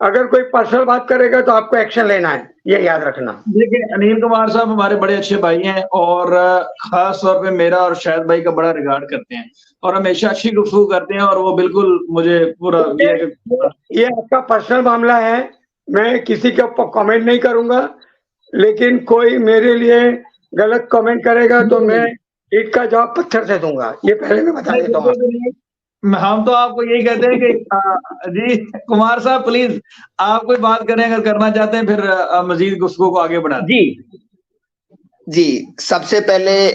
अगर कोई पर्सनल बात करेगा तो आपको एक्शन लेना है, ये याद रखना। देखिए, अनिल कुमार साहब हमारे बड़े अच्छे भाई हैं और खास तौर पे मेरा और शाहिद भाई का बड़ा रिगार्ड करते हैं और हमेशा अच्छी गुफ्तगू करते हैं और वो बिल्कुल मुझे पूरा ये आपका पर्सनल मामला है, मैं किसी के ऊपर कमेंट नहीं करूंगा, लेकिन कोई मेरे लिए गलत कमेंट करेगा तो मैं ईंट का जवाब पत्थर से दूंगा, ये पहले मैं बता देता हूँ। हम तो आपको यही कहते हैं कि जी कुमार साहब प्लीज आप कोई बात करें अगर करना चाहते हैं, फिर मजीद गुफ्तगू को आगे बढ़ा। जी सबसे पहले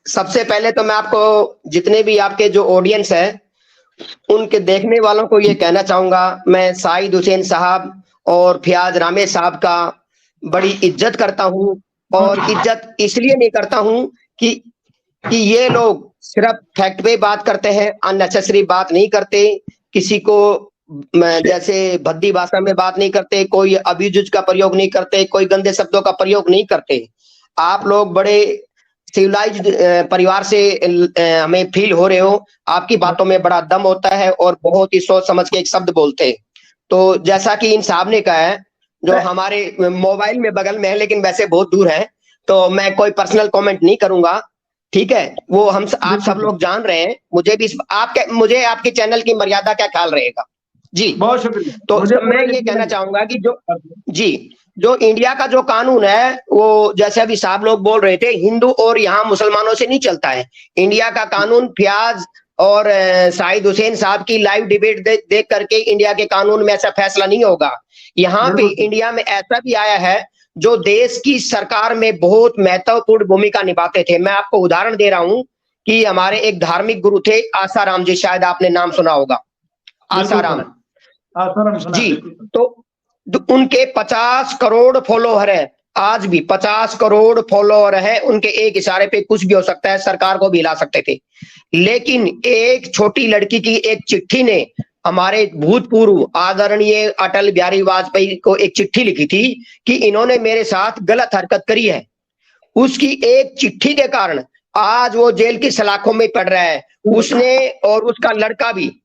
सबसे पहले तो मैं आपको जितने भी आपके जो ऑडियंस है उनके देखने वालों को ये कहना चाहूंगा, मैं साहिद हुसैन साहब और फयाज रामेश साहब का बड़ी इज्जत करता हूं और इज्जत इसलिए नहीं करता हूं कि ये लोग सिर्फ फैक्ट पे बात करते हैं, अननेसेसरी बात नहीं करते, किसी को जैसे भद्दी भाषा में बात नहीं करते, कोई अब्यूज का प्रयोग नहीं करते, कोई गंदे शब्दों का प्रयोग नहीं करते। आप लोग बड़े सिविलाइज्ड परिवार से हमें फील हो रहे हो, आपकी बातों में बड़ा दम होता है और बहुत ही सोच समझ के एक शब्द बोलते हैं। तो जैसा कि इन साहब ने कहा है, जो हमारे मोबाइल में बगल में है लेकिन वैसे बहुत दूर है, तो मैं कोई पर्सनल कमेंट नहीं करूंगा, ठीक है। वो आप सब लोग जान रहे हैं, मुझे आपके चैनल की मर्यादा क्या ख्याल रहेगा जी। बहुत शुक्रिया। तो मैं ये कहना चाहूंगा कि जो इंडिया का जो कानून है, वो जैसे अभी साहब लोग बोल रहे थे हिंदू और यहाँ मुसलमानों से नहीं चलता है। इंडिया का कानून फयाज और साहिद हुसैन साहब की लाइव डिबेट देख करके इंडिया के कानून में ऐसा फैसला नहीं होगा। यहाँ पे इंडिया में ऐसा भी आया है जो देश की सरकार में बहुत महत्वपूर्ण भूमिका निभाते थे। मैं आपको उदाहरण दे रहा हूं कि हमारे एक धार्मिक गुरु थे आसाराम जी, शायद आपने नाम सुना होगा, आसाराम जी। तो उनके 50 करोड़ फॉलोअर है, आज भी 50 करोड़ फॉलोअर है उनके, एक इशारे पे कुछ भी हो सकता है, सरकार को भी हिला सकते थे। लेकिन एक छोटी लड़की की एक चिट्ठी ने हमारे भूतपूर्व आदरणीय अटल बिहारी वाजपेयी को एक चिट्ठी लिखी थी कि इन्होंने मेरे साथ गलत हरकत करी है। उसकी एक चिट्ठी के कारण आज वो जेल की सलाखों में पड़ रहा है, उसने और उसका लड़का भी,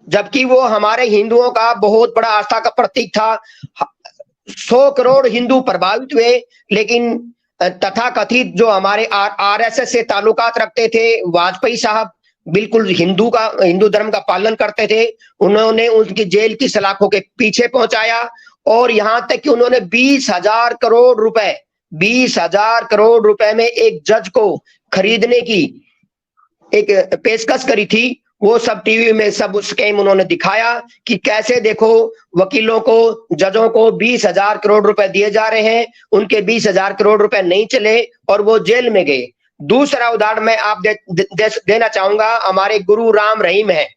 जबकि वो हमारे हिंदुओं का बहुत बड़ा आस्था का प्रतीक था। 100 करोड़ हिंदू प्रभावित हुए, लेकिन तथाकथित जो हमारे आरएसएस से ताल्लुकात रखते थे वाजपेयी साहब, बिल्कुल हिंदू धर्म का पालन करते थे, उन्होंने उनकी जेल की सलाखों के पीछे पहुंचाया और यहां तक कि उन्होंने 20,000 करोड़ रुपए में एक जज को खरीदने की एक पेशकश करी थी। वो सब टीवी में सब स्कैम उन्होंने दिखाया कि कैसे देखो वकीलों को, जजों को 20,000 करोड़ रुपए दिए जा रहे हैं, उनके 20,000 करोड़ रुपए नहीं चले और वो जेल में गए। दूसरा उदाहरण मैं आप देना चाहूंगा, हमारे गुरु राम रहीम है,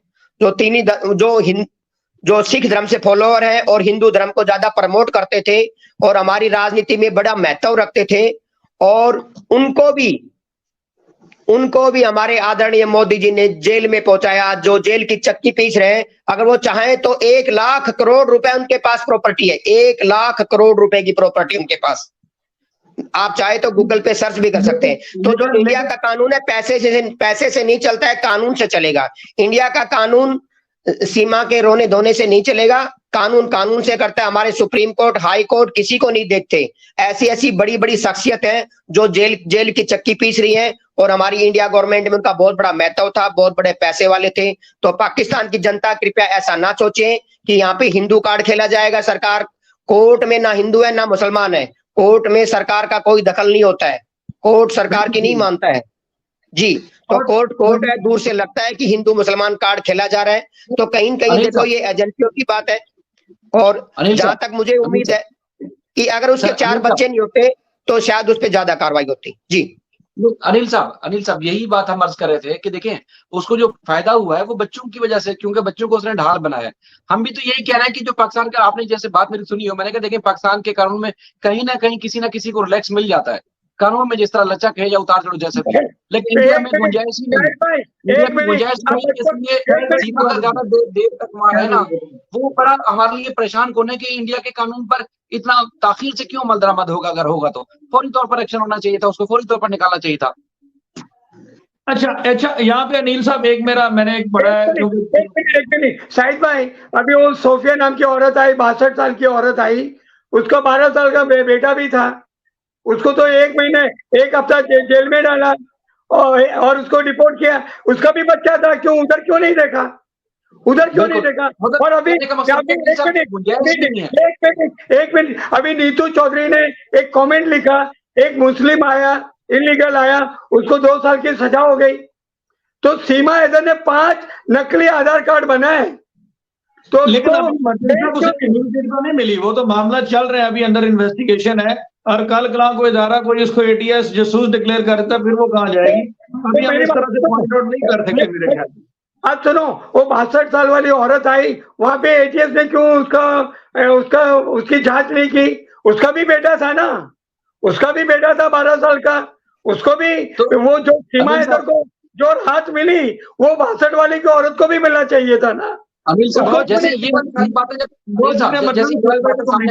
जो सिख धर्म से फॉलोअर है और हिंदू धर्म को ज्यादा प्रमोट करते थे और हमारी राजनीति में बड़ा महत्व रखते थे, और उनको भी हमारे आदरणीय मोदी जी ने जेल में पहुंचाया, जो जेल की चक्की पीस रहे हैं। अगर वो चाहें तो 1 लाख करोड़ रुपए उनके पास प्रॉपर्टी है, 1 लाख करोड़ रुपए की प्रॉपर्टी उनके पास, आप चाहे तो गूगल पे सर्च भी कर सकते हैं। तो जो इंडिया का कानून है पैसे से नहीं चलता है, कानून से चलेगा। इंडिया का कानून सीमा के रोने धोने से नहीं चलेगा, कानून से करता है। हमारे सुप्रीम कोर्ट, हाई कोर्ट किसी को नहीं देखते। ऐसी बड़ी बड़ी शख्सियत है जो जेल की चक्की पीस रही है, और हमारी इंडिया गवर्नमेंट में उनका बहुत बड़ा महत्व था, बहुत बड़े पैसे वाले थे। तो पाकिस्तान की जनता कृपया ऐसा ना सोचे कि यहाँ पे हिंदू कार्ड खेला जाएगा। सरकार कोर्ट में ना हिंदू है ना मुसलमान है, कोर्ट में सरकार का कोई दखल नहीं होता है, कोर्ट सरकार की नहीं मानता है जी। तो कोर्ट है, दूर से लगता है कि हिंदू मुसलमान कार्ड खेला जा रहा है, तो कहीं न कहीं देखो ये एजेंसियों की बात है। और जहां तक मुझे उम्मीद है कि अगर उसके 4 बच्चे नहीं होते तो शायद उस पर ज्यादा कार्रवाई होती जी। अनिल साहब यही बात हम अर्ज कर रहे थे कि देखें उसको जो फायदा हुआ है वो बच्चों की वजह से, क्योंकि बच्चों को उसने ढाल बनाया है। हम भी तो यही कह रहे हैं कि जो पाकिस्तान का, आपने जैसे बात मेरी सुनी हो, मैंने कहा देखें पाकिस्तान के कानून में कहीं ना कहीं किसी ना किसी को रिलैक्स मिल जाता है, कानून में जिस तरह लचक है या उतार चढ़ो जैसे भी, लेकिन इंडिया में गुंजाइश ही नहीं, इंडिया में गुंजाइश नहीं है। इसलिए सीमा का ज्यादा देर तक वहां है ना, वो बड़ा हमारे लिए परेशान कौन है कि इंडिया के कानून पर इतना ताखिर से क्यों अमल दरामद होगा। अगर होगा तो फौरी तौर पर एक्शन होना चाहिए था, उसको फौरी तौर पर निकालना चाहिए था। अच्छा, यहाँ पे अनिल साहब मैंने एक बड़ा एक मिनट शाहिद भाई, अभी वो सोफिया नाम की औरत आई, 62 साल की औरत आई, उसका 12 साल का बेटा भी था, उसको तो 1 महीने 1 हफ्ता जेल में डाला और उसको डिपोर्ट किया, उसका भी बच्चा था, क्यों उधर क्यों नहीं देखा, उधर क्यों नहीं देखा? और अभी एक मिनट अभी नीतू चौधरी ने एक कमेंट लिखा, एक मुस्लिम आया, इलीगल आया, उसको 2 साल की सजा हो गई। तो सीमा हैदर ने 5 नकली आधार कार्ड बनाए, तो लेकिन उसे नहीं मिली, वो तो मामला चल रहा है, अभी अंडर इन्वेस्टिगेशन है, और कल कला कोई इदारा कोई इसको एटीएस जासूस डिक्लेयर करता, फिर वो कहाँ जाएगी? अभी हम इस तरह से पॉइंट आउट नहीं कर सकते मेरे ख्याल में। अब सुनो, वो 62 साल वाली औरत आई, वहां पे एटीएस ने क्यों उसकी जांच नहीं की? उसका भी बेटा था ना, उसका भी बेटा था 12 साल का, उसको भी तो, वो जो सीमा हैदर को जो राहत मिली, वो 62 वाली की औरत को भी मिलना चाहिए था ना। अनिल साहब, जैसे ये बातें जब सामने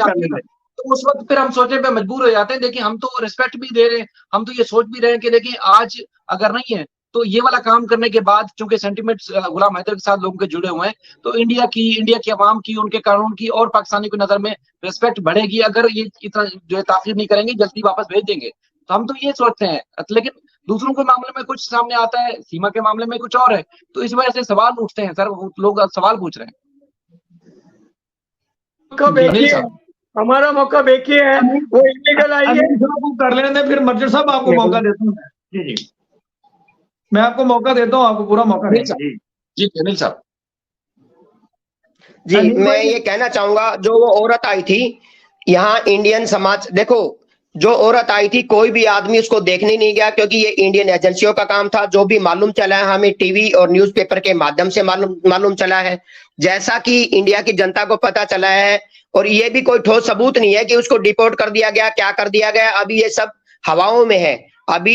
आती है तो उस वक्त फिर हम सोचने पे मजबूर हो जाते हैं। देखिए, हम तो रिस्पेक्ट भी दे रहे हैं, हम तो ये सोच भी रहे हैं कि देखिए आज अगर नहीं है तो ये वाला काम करने के बाद, चूंकि सेंटिमेंट्स गुलाम हैदर के साथ लोगों के जुड़े हुए हैं, तो इंडिया की आवाम की, उनके कानून की और पाकिस्तानी की नजर में रिस्पेक्ट बढ़ेगी। अगर ये इतना जो है ताखीर नहीं करेंगे, जल्दी वापस भेज देंगे, तो हम तो ये सोचते हैं। लेकिन दूसरों के मामले में कुछ सामने आता है, सीमा के मामले में कुछ और है, तो इस वजह से सवाल उठते हैं। सर, लोग सवाल पूछ रहे हैं। हमारा मौका देखिए है, वो इलीगल आई है, कर लेने, फिर मर्जर साहब आपको मौका देता हूँ। जी, मैं आपको मौका देता हूँ, आपको पूरा मौका देता हूँ। जी अनिल साहब। जी, मैं ये कहना चाहूंगा, जो वो औरत आई थी यहाँ, इंडियन समाज, देखो जो औरत आई थी, कोई भी आदमी उसको देखने नहीं गया, क्योंकि ये इंडियन एजेंसियों का काम था। जो भी मालूम चला है हमें टीवी और न्यूज़पेपर के माध्यम से मालूम चला है, जैसा कि इंडिया की जनता को पता चला है। और ये भी कोई ठोस सबूत नहीं है कि उसको डिपोर्ट कर दिया गया, क्या कर दिया गया, अभी ये सब हवाओं में है। अभी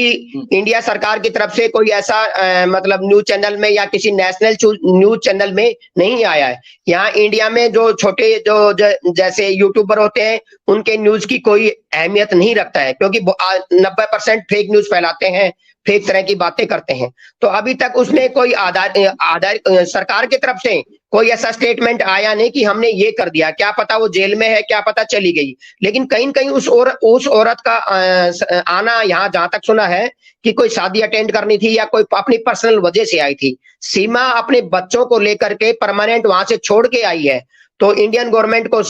इंडिया सरकार की तरफ से कोई ऐसा मतलब न्यूज चैनल में या किसी नेशनल न्यूज चैनल में नहीं आया है। यहाँ इंडिया में जो छोटे जैसे यूट्यूबर होते हैं, उनके न्यूज की कोई अहमियत नहीं रखता है, क्योंकि 90% फेक न्यूज फैलाते हैं, फेक तरह की बातें करते हैं। तो अभी तक उसमें कोई आधार सरकार की तरफ से कोई ऐसा स्टेटमेंट आया नहीं कि हमने ये कर दिया। क्या पता वो जेल में है, क्या पता चली गई। लेकिन कहीं न कहीं उस औरत का आना यहाँ, जहां तक सुना है कि कोई शादी अटेंड करनी थी या कोई अपनी पर्सनल वजह से आई थी। सीमा अपने बच्चों को लेकर के परमानेंट वहां से छोड़ के आई है, तो इंडियन गवर्नमेंट को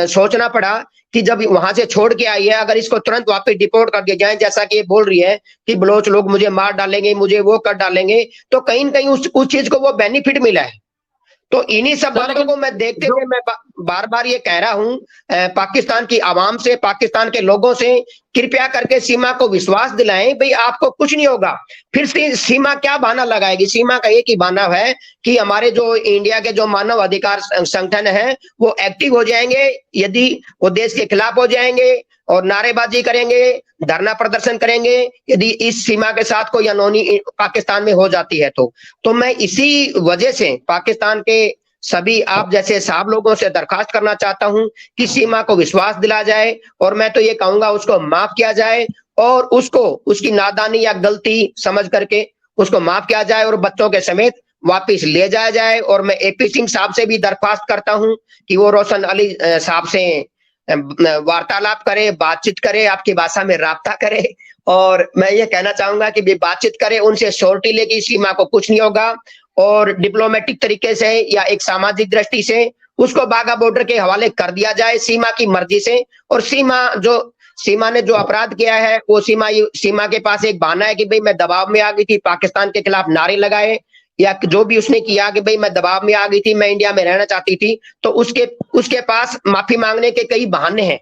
सोचना पड़ा कि जब वहां से छोड़ के आई है, अगर इसको तुरंत वापस डिपोर्ट कर दिया जाए, जैसा कि ये बोल रही है कि बलोच लोग मुझे मार डालेंगे, मुझे वो कर डालेंगे, तो कहीं न कहीं उस चीज को वो बेनिफिट मिला है। तो इन्हीं सब बातों को मैं देखते हुए मैं बार बार ये कह रहा हूं पाकिस्तान की आवाम से, पाकिस्तान के लोगों से, कृपया करके सीमा को विश्वास दिलाएं, भाई आपको कुछ नहीं होगा। फिर सीमा क्या बहाना लगाएगी? सीमा का एक ही बहाना है कि हमारे जो इंडिया के जो मानव अधिकार संगठन है वो एक्टिव हो जाएंगे, यदि वो देश के खिलाफ हो जाएंगे और नारेबाजी करेंगे, धरना प्रदर्शन करेंगे, यदि इस सीमा के साथ कोई अनहोनी पाकिस्तान में हो जाती है तो मैं इसी वजह से पाकिस्तान के सभी आप जैसे साहब लोगों से दरखास्त करना चाहता हूं कि सीमा को विश्वास दिला जाए, और मैं तो ये कहूंगा उसको माफ किया जाए, और उसको उसकी नादानी या गलती समझ करके उसको माफ किया जाए और बच्चों के समेत वापिस ले जाया जाए। और मैं एपी सिंह साहब से भी दरख्वास्त करता हूं कि वो रोशन अली साहब से वार्तालाप करे, बातचीत करे, आपकी भाषा में राब्ता करे। और मैं ये कहना चाहूंगा कि भी बातचीत करे, उनसे श्योरिटी लेके सीमा को कुछ नहीं होगा, और डिप्लोमेटिक तरीके से या एक सामाजिक दृष्टि से उसको बाघा बॉर्डर के हवाले कर दिया जाए सीमा की मर्जी से। और सीमा ने जो अपराध किया है, वो सीमा के पास एक बहाना है कि भाई मैं दबाव में आ गई थी, पाकिस्तान के खिलाफ नारे लगाए, या जो भी उसने किया कि भाई मैं दबाव में आ गई थी, मैं इंडिया में रहना चाहती थी, तो उसके पास माफी मांगने के कई बहाने हैं।